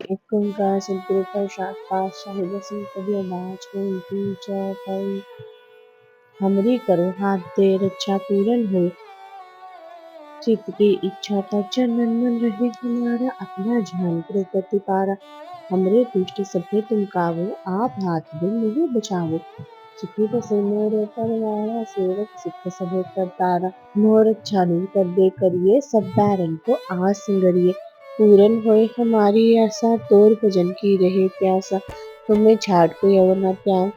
एक ओंकार सतगुरु प्रसाद पातशाही दसवीं कभी अनाज की चौपाई। हमरी करो हाथ दे रक्षा पूरन हो चित्त की इच्छा तक चरण मन रहे हमारा अपना ध्यान करो प्रतिपारा। हमरे दुष्ट सभे तुम कावो आप हाथ दे मुझे बचावो। सुखी बसे मोर परवारा सेवक सिख सभे करतारा। मोर अच्छा नहीं कर दे करिए सब बैरन को आस सिंगरिए। पूरन होए हमारी आशा तोर भजन की रहे प्यासा। तुम्हें छाड़ कोई और न त्याग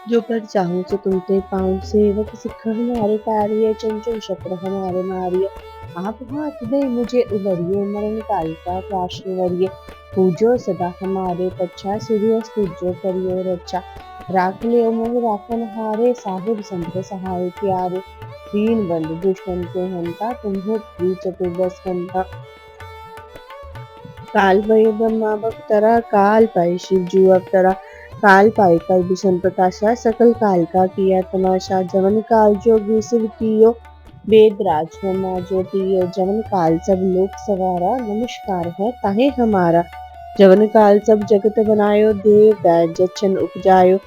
जो कर चाहूं सो तुम ते पाऊं। सेवक सिख हमारे तारिये चंचल शक्र हमारे मारिये। आप हाथ दे मुझे उबरिए मरण काल का त्राश निवरिये। पूजो सदा हमारे पच्छा सूर्य पूजो करियो रक्षा। राख लियो मोह राखन हारे साहिब संत सहाय प्यारे। दीन बंधु दुश्मन के हंता तुम्हें प्री चतुर्दश कंता। काल भय ब्रह्मा बख्तरा काल पाए शिव जू अवतरा। काल पाए कर विषम प्रकाशा सकल काल का किया तमाशा। जवन काल जोगी शिव कियो वेद राज ब्रह्मा ज्योतियो। जवन काल सब लोक सवारा नमस्कार है ताहे हमारा। जवन काल सब जगत बनायो देव दैज जच्छन उपजायो।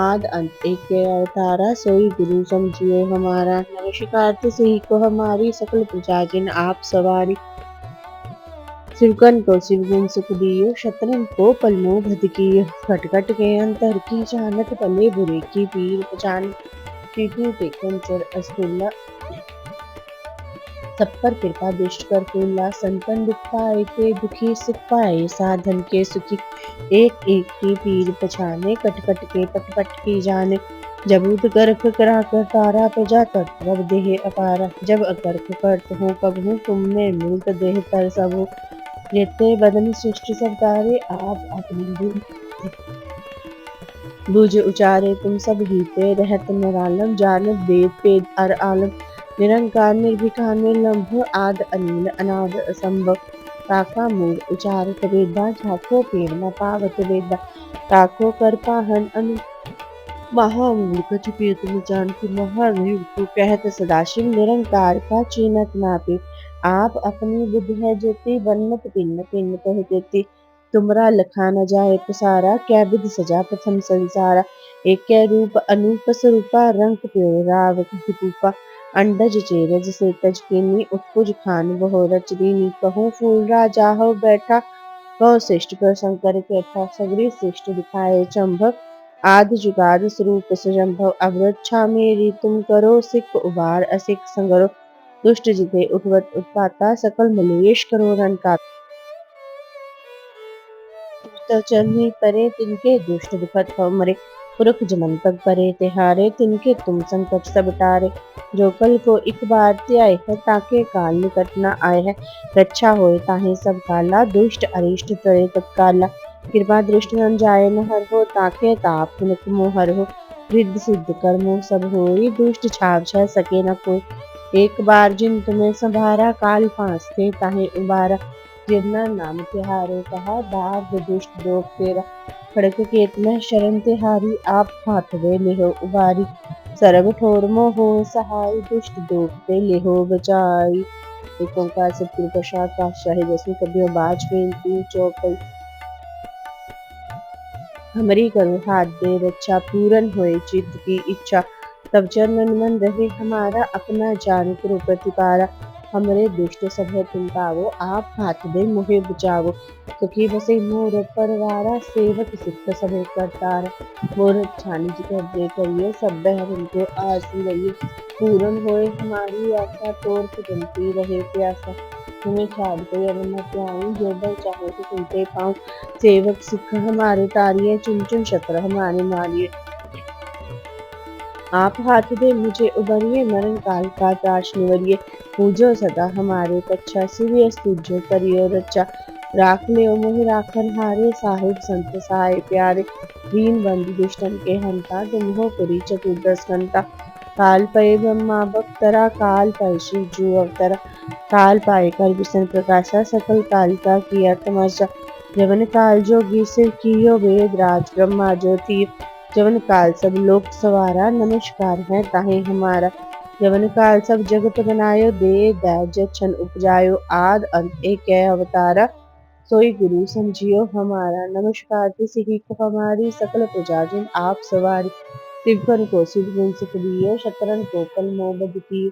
आद अंत एक के अवतारा सोई गुरु समझियो हमारा। नमस्कार तिसही को हमारी सकल प्रजा जिन आप सवारी। शिवकन को शिव गुण सुख दियो शत्रन को पलमो भद कियो। खटखट के अंतर की जानत पले बुरे की पीर पहचान। पीठी पे कंचर अस्तुल्ला सब पर कृपा दृष्ट कर फूला। संतन दुख पाए के दुखी सुख पाए साधन के सुखी। एक एक की पीर पछाने कटकट के पटपट की जाने। जब उद गर्भ करा कर तारा प्रजा तत्व देह अपारा। जब अगर्भ करत हो कब हूँ तुम में मूर्त देह तर सब हो। जेते बदन सृष्टि सब तारे आप अपनी बुझ उचारे तुम सब हीते रहत निरालम। जानत वेद पेद अर आलम निरंकार निर्भिकार निर्लम्भ आद अनिल अनाद असंभव। ताका मूल उचारत वेदा झाको पेड़ न पावत वेदा। ताको कर पाहन अनु महामूल कछु पेत न जानती। महावीर को कहत सदाशिव निरंकार का चीनत नापे। आप अपनी बुद्धि है जेती बन्नत पिन्न पिन्न कह देती। तुमरा लखा न जाए पसारा क्या विधि सजा प्रथम संसारा। एक रूप अनूप स्वरूपा रंग प्यो राव रूपा। अंडज चेरज से तज कीनी उत्पुज खान बहु रच दीनी। कहूँ फूल राजा हो बैठा कहो श्रेष्ठ कर शंकर कैठा। सगरी श्रेष्ठ दिखाए चंभव आद जुगाद स्वरूप सुजंभव। अब रक्षा मेरी तुम करो सिख उबार असिख संगरो। दुष्ट जिते उठवत उत्पाता सकल मलेश करो रन का। चरनी परे तिनके दुष्ट दुखत हो मरे। पुरख जमन तक परे तिहारे तिनके तुम संकट सब टारे। जो कल को एक बार त्याय है ताके काल निकट न आए है। रक्षा होए ताहे सब काला दुष्ट अरिष्ट तरे तत्काला। कृपा दृष्टि न जाए न हर हो ताके ताप पुनक मोहर हो। रिद्ध सिद्ध कर्मो सब होई दुष्ट छाव छह सके न कोई। एक बार जिन तुम्हें संभारा काल फांस थे ताहे उबारा। जितना नाम तिहारो कहा दाग दुष्ट दोग तेरा। खड़क केत में शरण तिहारी आप हाथ वे लेहो उबारी। सरब ठोर मोहो सहाय दुष्ट दोग ते लेहो बचाई। एक ओंकार सतगुरु प्रसाद पातशाही दसवीं कभी बाज बेनती चौपाई। हमरी करो हाथ दे रक्षा पूरन होए चित्त की इच्छा। तब चरण मन रहे हमारा अपना जान करो प्रतिपारा। हमरे दुष्ट सभे तुम पावो आप हाथ दे मुहे बचावो। सुखी बसे मोर परवारा सेवक सिख सभे करतारा। मोर छानी जी कर दे करिए सब बहरन को आस लइए। पूरन होए हमारी आशा तोर भजनती रहे प्यासा। तुम्हें छाड़ कोई अगर न त्याऊं जो बल चाहो तो सुनते पाऊं। सेवक सिख हमारे तारिये चुन चुन शक्र हमारे मारिये। आप हाथ दे मुझे उबरिए मरण काल का त्राश निवरिये। पूजो सदा हमारे पच्छा सूर्य स्तुजो करियो रक्षा। राख लियो मोहि राखन हारे साहिब संत सहाय प्यारे। दीन बंधु दुष्टन के हंता तुम हो पुरी चतुर्दश कंता। काल पय ब्रह्मा बख्तरा काल पय शिव जू अवतरा। काल पाए कर विष्णु प्रकाशा सकल काल का किया तमाशा। जवन काल जोगी सिर कियो वेद राज ब्रह्मा ज्योति। जवन काल सब लोक सवारा नमस्कार है ताहे हमारा। जवन काल सब जगत बनायो दे दैज छन उपजायो। आद अंत एक अवतारा सोई गुरु समझियो हमारा। नमस्कार तिसि को हमारी सकल प्रजा जिन आप सवारी। तिब्बन को सिद्ध गुण सुख दियो, शतरन को कल मोबद की।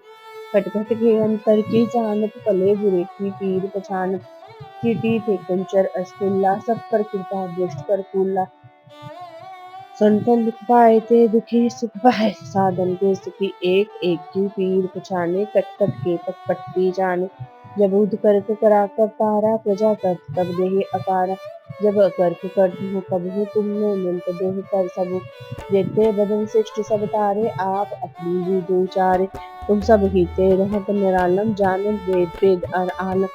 खटखट के अंतर की जानत, पले बुरे की पीर पछानत। चींटी थे कंचर अस्तुल्ला, सब पर कृपा दृष्ट कर फूला। संतन दुख पाए थे दुखी, सुख पाए साधन के सुखी। एक एक की पीर पछाने, कट कट के पट पट की जाने। जब उद करत कराकर तारा, प्रजा करत तब देहि अपारा। जब अकर्क करत हो कब हो, तुमने मिलत देहि कर सबु। जेते बदन शिष्ट सब तारे, आप अपनी बूझ उचारे। तुम सब हीते रहत निरालम, जानत वेद वेद और आलम।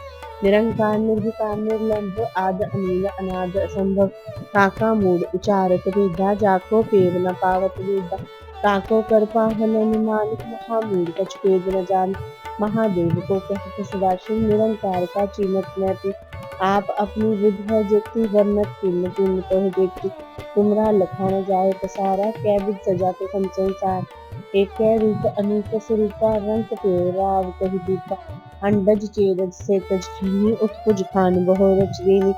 निरंकार निर्विकार निर्लंब, आद अनील अनाद असंभव। काका मूड उचारत वेदा, जाको पेव न पावत वेदा। काको कर पाहन अनुमानित, महामूड कछ पेद न जान। महादेव को कहत सदाशिव, निरंकार का चीनत नैति। आप अपनी बुद्ध है जेती, वर्णत किन्न किन्न कह जेती। तुमरा लखा न जाय पसारा, कै विध सजा प्रथम संसार। एक कै रूप अनूप स्वरूपा, रंग पेव राव कहि दीपा। अंडज चेरज से तज खीनी, उत्पुज खान बहु रच दीनी।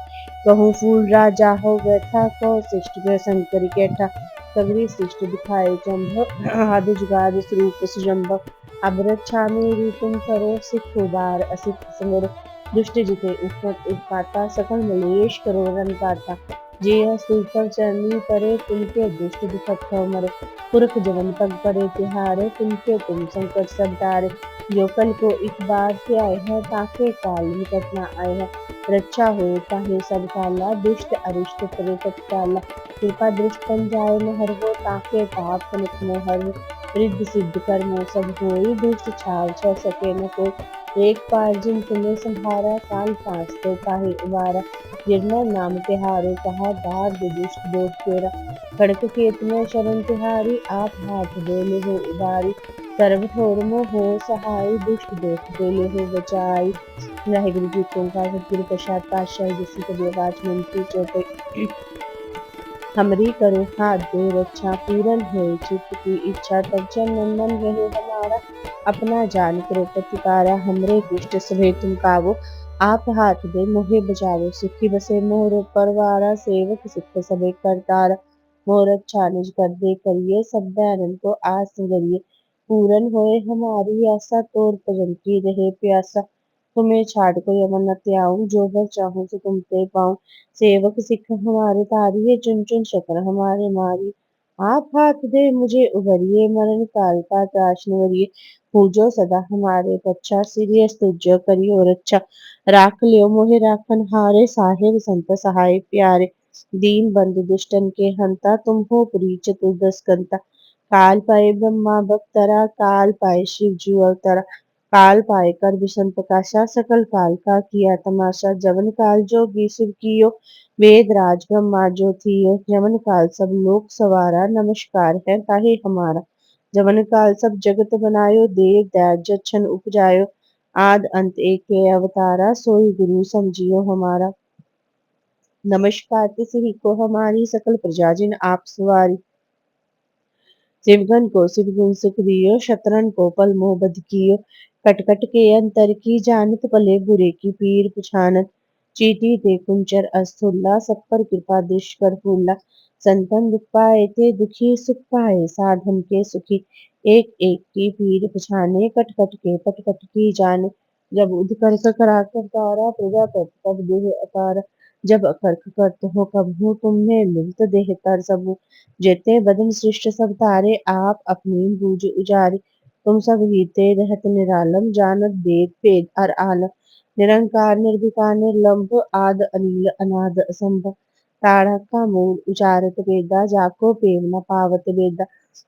कहूँ फूल राजा हो बैठा, कहो शिष्ट गए शंकर कैठा। सगरी शिष्ट दिखाए चंभ, आदि जुगाद स्वरूप सुजम्भ। अब रक्षा मेरी तुम करो, सिख उबार असित समर। दुष्ट जिते उठत उत्पाता, सकल मलेश करो रन पाता। जे स्तूप पर चरनी परे, तिनके दुष्ट दुखत हो मरे। पुरख जवन पग परे तिहारे, तिनके तुम संकट सब टारे। जो कल को एक बार से आए हैं, ताके काल निकट न आए हैं। रक्षा हो ताहि सब काला, दुष्ट अरिष्ट करे तत्काला। कृपा दृष्ट बन जाए न हर हो, ताके ताप तनिक न हर हो। रिद्धि सिद्धि कर्मों सब होई, दुष्ट छाड़ छ सके न कोई। एक बार जिन तुम्हें संहारा, काल फांसते ताहि उबारा। निर्मल नाम तिहारो कहा, दार दुष्ट दोष तेरा। खड़क केत में शरण तिहारी, आप हाथ दे ले हो उबारी। सर्व ठोर मोह हो सहाय, दुष्ट दोष दे ले हो बचाई। वाहिगुरु जी को ओंकार सतगुरु प्रसाद पातशाही जिसकी कभी आवाज मिलती चौपई। हमरी करो हाथ दे रक्षा, पूरन हो चित्त की इच्छा। तब चरण मन रहे हमारा, अपना जान करो प्रतिकारा। हमरे कुष्ट सभे तुम पावो, आप हाथ दे मोहे बचावो। सुखी बसे मोर परवारा, सेवक सिख सबे करतारा। मोर अच्छा निज कर दे करिए, सब बैरन को आस करिए। पूरन होए हमारी आशा, तोर भजन की रहे प्यासा। तुम्हें छाड़ कोई अमर न त्याऊं, जो बर चाहूं सो तुम ते पाऊं। सेवक सिख हमारे तारिये, चुन चुन शकर हमारे मारिये। आप हाथ दे मुझे उबरिए, मरण काल का त्रास निवरिये। पूजो सदा हमारे रक्षा, सिरियस तुझो करियो रक्षा। राख लियो मोहे राखन हारे, साहेब संत सहाय प्यारे। दीन बंधु दुष्टन के हंता, तुम हो पुरी चतुर्दश कंता। काल पाए ब्रह्मा बख्तरा, काल पाए शिव जू अवतरा। काल पाए कर विषम प्रकाशा, सकल काल का किया तमाशा। जवन काल जोगी शिव कियो, वेद राज ब्रह्मा जो थियो। जवन काल सब लोक सवारा, नमस्कार है ताहे हमारा। जवन काल सब जगत बनायो, देव दैव जछन उपजायो। आद अंत एक के अवतारा, सोई गुरु समझियो हमारा। नमस्कार तिसि को हमारी, सकल प्रजा जिन आप सवारी। शिवगन को शिव गुण सुख दियो, शतरन को पल मोह बध कियो। कट कट के अंतर की जानत, पले बुरे की पीर पछानत। चींटी ते कुंचर अस्थुल्ला, सब पर कृपा दृष्ट कर फूला। संतन दुख पाए थे दुखी, सुख पाए साधन के सुखी। एक एक की पीर पछाने, कट कट के पट पट की जाने। जब उद कर करा कर तारा, प्रजा कर तब देह अपारा। जब अकर्क करत हो कब हो, तुम्हें मिलत देह तर सबु। जेते बदन सृष्ट सब तारे, आप अपनी बूझ उजारे। तुम सब हीते रहत निरालम, जानत वेद वेद और आलम। निरंकार निर्विकार निर्लंब, आद अनील अनाद असंभव। ताड़क का मूल उचारत वेदा, जाको पेव न पावत वेदा।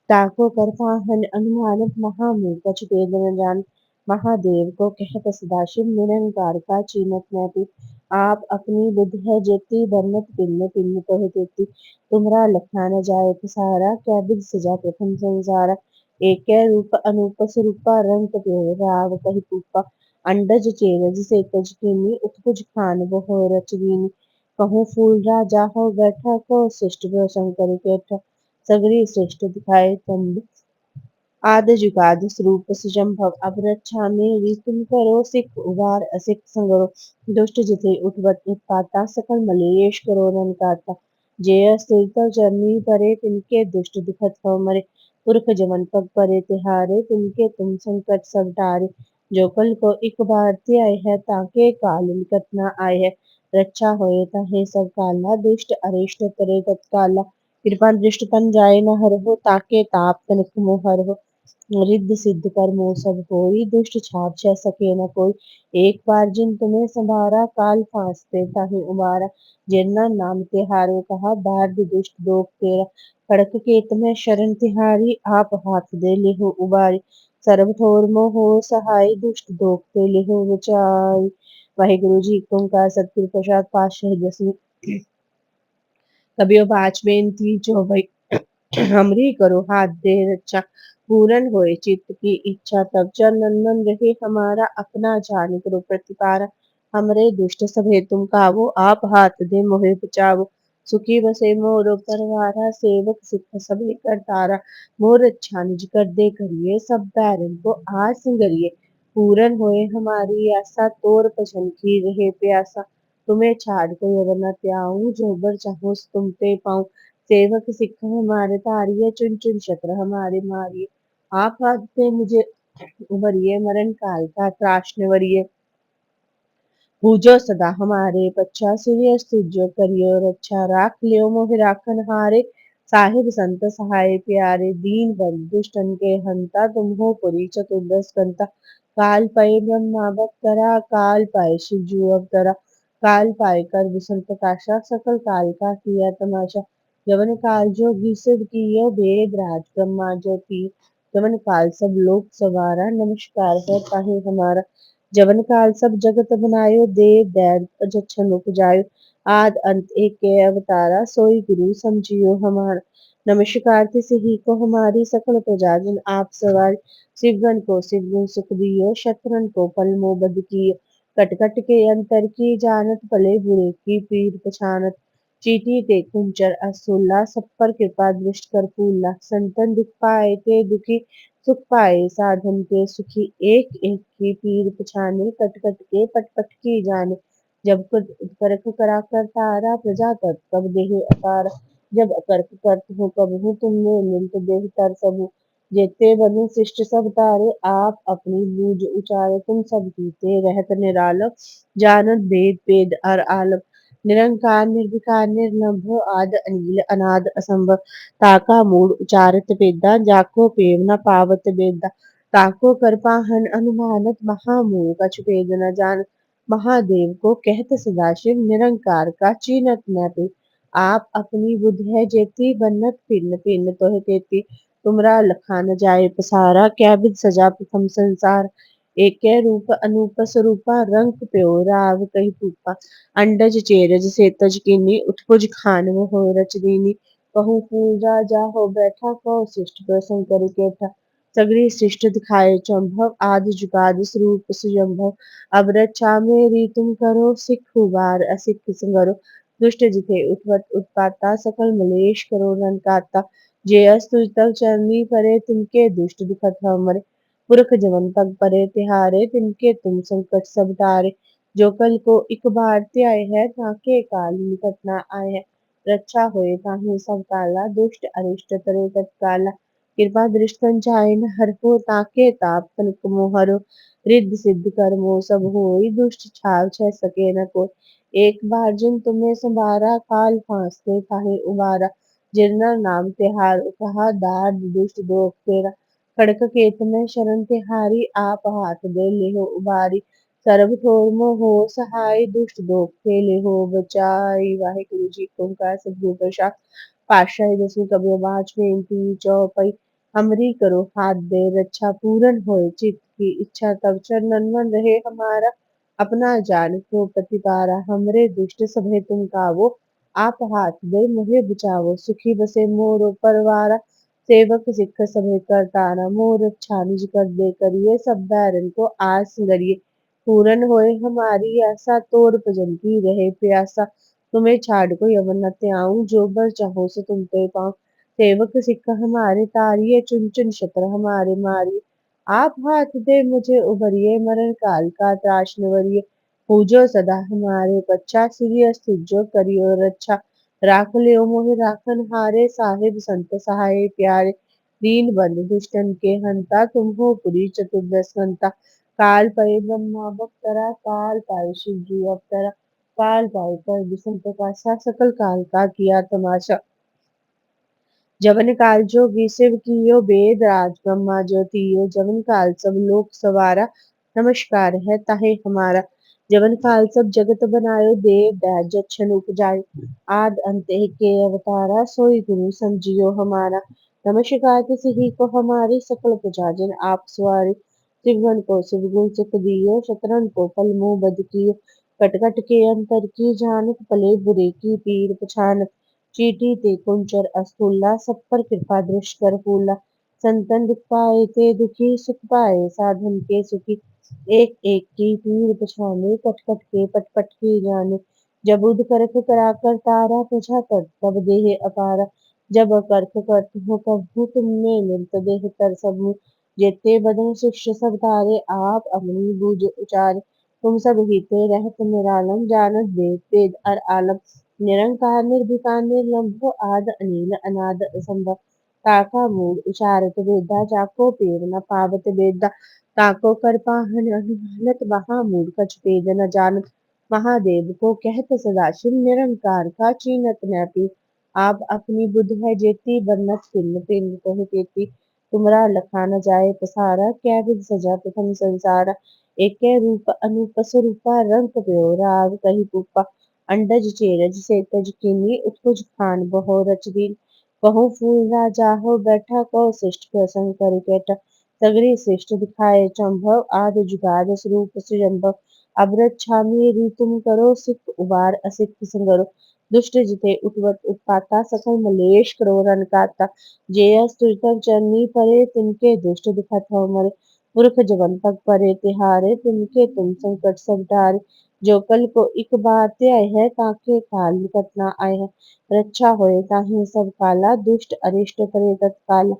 ताको कर पाहन अनुमानत, महामूढ़ कछ वेद न जान। महादेव को कहत सदाशिव, निरंकार का चीनत नैति। आप अपनी बुद्ध है जेती, बरनत पिन्न पिन्न कह देती। तुमरा लखा न जाए पसारा, क्या बिद सजा प्रथम संसारा। एकै रूप अनूप स्वरूपा, रंग पेव राव कहि कूपा। अंडज चेरज से तज कीनी, उत्पुज खान बहु रच दीनी। कहूँ फूल राजा हो बैठा, कहो शिष्ट गो शंकर कैठा। सगरी श्रेष्ठ दिखाए चंद, आद जुगाद स्वरूप सुजम्भव अब रक्षा मेरी तुम करो सिख उबार असिख संगरो दुष्ट जिते उठवत उत्पाता सकल मलेश करो रन काटा जय स्थिर जरनी परे तिनके दुष्ट दुखत हो मरे पुरख जमन पग परे तिहारे तिनके तुम संकट सब टारे जो कल को इक बार आए है ताके काल निकट न आए है रक्षा होए ताहे सब काला दुष्ट अरिष्ट करे तत्काला कृपा दृष्ट तन जाए न हर हो ताके ताप तनिक मोहर हो रिद्ध सिद्ध कर मोह सब कोई दुष्ट छाप छह सके न कोई एक बार जिन तुम्हें संभारा काल फांसते ताहि उबारा जिन्ना नाम तिहारो कहा दार्द दुष्ट दोख तेरा खड़क केत में शरण तिहारी आप हाथ दे लेहो उबारी सर्व ठोर मोह हो सहाय दुष्ट दोख ते लेहो बचाई वाहिगुरु जी ओंकार सतगुरु प्रसाद पातशाही दसवीं कबियो बाच बेनती जो भई हमरी करो हाथ दे रक्षा पूरन होए चित्त की इच्छा तब चल नंदन रहे हमारा अपना जान करो प्रतिपारा हमरे दुष्ट सभे तुम कावो आप हाथ दे मोहे बचावो सुखी बसे मोर परवारा सेवक सिख सभे कर तारा मोर अच्छा निज कर दे करिए सब बैरन को आस संगरिए पूरन होए हमारी आशा तोर पसंद की रहे प्यासा तुम्हें छाड़ कर अवर न त्याऊं जो बर चाहो तुम ते पाऊं सेवक सिख हमारे तारिये चुन चुन शत्र हमारे मारिये आप हाथ से मुझे उबरिये मरण काल का त्राश निवरिये पूजो सदा हमारे पच्चा सूर्य स्तुजो करियो रक्षा राख लियो मोहि राखन हारे साहिब संत सहाय प्यारे दीन बंधु दुष्टन के हंता तुम हो पुरी चतुर्दश कंता काल पाए ब्रह्मावत करा काल पाए शिवजू अवतरा काल पाए कर विसन प्रकाशा सकल काल का किया तमाशा जवन काल जो घिसद कियो वेद राज ब्रह्मा जो पी जवन काल सब लोक सवारा नमस्कार है ताहि हमारा जवन काल सब जगत बनायो देव दैव जच्छन उपजायो आद अंत एक के अवतारा सोई गुरु समझियो हमारा नमस्कार तिस ही को हमारी सकल प्रजाजन आप सवार शिवगण को शिवगुण सुख दियो शत्रन को पल मो बद कियो कट कट के अंतर की जानत भले बुरे की पीर पछानत चीटी ते कुंचर असुल्ला सब पर कृपा दृष्ट कर फूला संतन दुख पाए ते दुखी सुख पाए साधन के सुखी एक एक की पीर पछाने कट कट के पट पट की जाने जब करख करा कर तारा प्रजा तत् कब देह अपार जब अकर्क करत हो कब हूँ तुमने मिलत देह तर सबू जेते बनु शिष्ट सब तारे आप अपनी बूझ उचारे तुम सब जीते रहत निरालो जानत भेद भेद अर आलम निरंकार निर्विकार निर्लम्भ आद अनिल अनाद असंभव ताका मूड उचारत पेदा जाको पेव न पावत बेदा ताको करपाहन अनुमानत महामूढ़ कछु भेद न जान महादेव को कहत सदाशिव निरंकार का चीनत न पे आप अपनी बुद्ध है जेती बन्नत पिन पिन तोह तेती तुमरा लखा न जाए पसारा क्या बिद सजा प्रथम संसार एक रूप अनूप स्वरूपा रंग प्यो राव कही रूपा अंडज चेरज सेतज कीनी उत्पुज खान हो रच दीनी कहूँ पूजा जा हो बैठा कहो शिष्ट प्रसंग कर केठा सगरी शिष्ट दिखाए चंभव आदि जुगाद स्वरूप सुजम्भव अब रक्षा मेरी तुम करो सिख उबार असिख संगरो दुष्ट जिथे उठवत उत्पाता सकल मलेश करो रन काता जे अस्तु तब चरनी परे तिनके दुष्ट दुखत हमरे पुरख जमन पग परे तिहारे तिनके तुम संकट सब टारे जो कल को इक बार आए है ताके काल निकट न आए है रक्षा होए ताहि सब काला दुष्ट अरिष्ट तरे तत्काला कृपा दृष्टि जाय न हर हो ताके ताप तनिक मोहरो रिद्ध सिद्ध कर्मो सब होई दुष्ट छाव छह सके न को एक बार जिन तुम्हें संभारा काल फांसते ताहि उबारा जिरना नाम तिहार कहा दार दुष्ट दोख तेरा खड़क केत में शरण तिहारी आप हाथ दे लेहो उबारी सर्व ठोर हो सहाय दुष्ट दोख ते लेहो बचाई वाहिगुरु जी ओंकार सतगुरु प्रसाद पातशाही दसवीं कबियो बाच बेनती चौपई हमरी करो हाथ दे रक्षा पूरन होए चित्त की इच्छा तब चरणन मन रहे हमारा अपना जान को प्रतिपारा हमरे दुष्ट सभे तुम कावो आप हाथ दे मुहे बचावो सुखी बसे मोर परवारा सेवक सिख सभे कर तारा मोर अच्छा निज कर दे करिए सब बैरन को आस गरिए पूरन होए हमारी आशा तोर भजन रहे प्यासा तुम्हें छाड़ को यवन न त्याऊं जो बर चाहो सो तुम पे पाऊं सेवक सिख हमारे तारिये, चुन चुन शत्र हमारे मारिये। आप हाथ दे मुझे उबरिये, मरण काल का त्रास निवरिये। पूजो सदा हमारे बच्चा, सिरिय जो करियो रक्षा। राख लियो मोहि राखन हारे, साहिब संत सहाय प्यारे। दीन बंधु दुष्टन के हंता, तुम हो पुरी चतुर्दश हंता। काल पै ब्रह्मा बख्तरा, काल पाए शिव जी अवतरा। काल पाए कर विष्णु प्रकाशा, सकल काल का किया तमाशा। जवन काल जोगी शिव कियो, वेद राज ब्रह्मा ज्योतियो। जवन काल सब लोक सवारा, नमस्कार है ताहे हमारा। जवन काल सब जगत बनायो, देव दैज जछन उपजायो। आद अंत के अवतारा, सोई गुरु समझियो हमारा। नमस्कार तिसहि को हमारे, सकल प्रजा जन आप सवारे। शिवगण को शिव गुण सुख दियो, शतरन को फल मूह बद कियो। कट कट के अंतर की जानत, भले बुरे की पीर पछानत। चींटी ते कुंचर अस्तुला, सब पर कृपा दृष्ट कर फूला। संतन दुख पाए ते दुखी, सुख पाए साधन के सुखी। एक एक की पीर पछाने, कट कट के पट पट की जाने। जब उद करख कराकर तारा, प्रजा कर तब देह अपारा। जब करख करत हो कबहू, तुम में मिलत देह कर सबू। जेते बदन शिष्य सब तारे, आप अपनी बूझ उचारे। तुम सब ही ते रहत निरालम, जानत वेद वेद अर आलम। निरंकार निर्विकार निर्लम्भ, आद अनील अनाद असंभव। ताका मूल उचारत वेदा, जाको पेड़ न पावत वेदा। ताको कर पाहन अनुमानत, महामूढ़ कछ पेद न जानत। महादेव को कहत सदाशिव, निरंकार का चीनत न पी। आप अपनी बुद्ध है जेती, बरनत पिंड पिंड कहि तेती। तुमरा लखा न जाए पसारा, क्या विध सजा प्रथम संसारा। एकै रूप अनूप स्वरूपा, रंग प्यो राग कहि कूपा। अंडज चेरज सेतज कीनी, उत्कुज खान बहो रच दीन। कहो फूल राजा हो बैठा, कहो शिष्ट प्रसंग कर कैटा। सगरी शिष्ट दिखाए चंभव, आद जुगाद स्वरूप सुजंभव। अब रक्षा मेरी तुम करो, सिख उबार असिख संगरो। दुष्ट जिते उठवत उत्पाता, सकल मलेश करो रन काता। जेयस तुझ तब चरनी परे, तिनके दुष्ट दिखत हो मरे। पुरख जवन पग परे तिहारे, तिनके तुम संकट सब टारे। जो कल को इक बार त्याय है, ताके काल निकट न आए है। रक्षा होए ताहि सब काला, दुष्ट अरिष्ट करे तत्काला।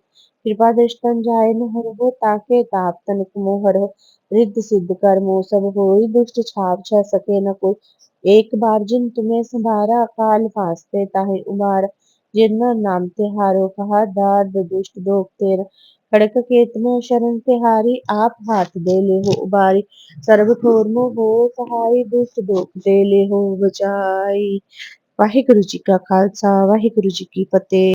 कृपा दृष्टि जाय न हरहु, ताके ताप तनिक मोह हरहु। रिद्ध सिद्ध कर्मों सब होई, दुष्ट छाप छह सके न कोई। एक बार जिन तुम्हें संभारा, काल फासते ताहि उबारा। जिन नाम तिहारो कहा, दाद दुष्ट दोख तेरा। खड़क केत में शरण तिहारी, आप हाथ दे ले हो उबारी। ਸਰਬ ਠੋਰ ਮੋਹ ਹੋ ਸਹਾਈ, ਦੁਸ਼ਟ ਦੋਖ ਦੇ ਲੈ ਹੋ ਬਚਾਈ। ਵਾਹਿਗੁਰੂ ਜੀ ਕਾ ਖਾਲਸਾ, ਵਾਹਿਗੁਰੂ ਜੀ ਕੀ ਫਤਿਹ।